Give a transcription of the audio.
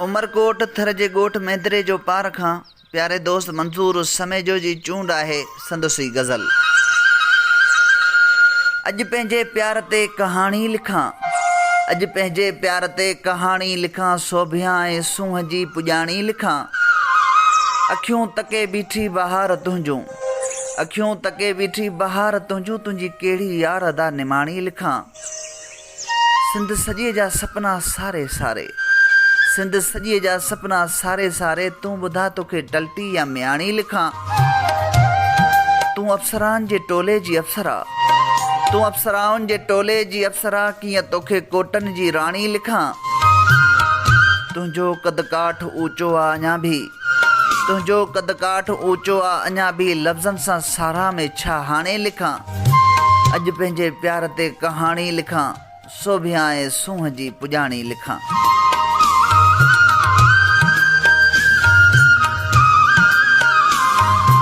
उमरकोट थर जे ॻोठ मेंदरे जो पार खां प्यारे दोस्त मंसूर समेजो जी चूंड आहे संदुसी गज़ल। अॼु पंहिंजे प्यार ते कहाणी लिखां, अॼु पंहिंजे प्यार ते कहाणी लिखां, सोभियां ऐं सूंहं जी पुॼाणी लिखां। अखियूं तके बीठी बहार तुंहिंजूं, अखियूं तके बीठी बहार तुंहिंजूं, तुंहिंजी कहिड़ी यार अदा निमाणी लिखां। सिंध सॼे जा सपना सारे सारे, सिंध सॼे जा सपना सारे सारे, तूं ॿुधा तोखे टलटी या म्याणी लिखां। तूं अफ़सरान जे टोले जी अफ़सरा, तूं अफ़सराउनि जे टोले जी अफ़सरा, कीअं तोखे कोटनि जी राणी लिखां। तुंहिंजो कद काठ ऊचो आहे अञा बि, तुंहिंजो कद काठ ऊचो आहे अञा बि, लफ़्ज़नि सां सारा में छा हाणे लिखां। अॼु पंहिंजे प्यार ते कहाणी लिखां, सोभियां ऐं सूंहं जी पुॼाणी लिखां।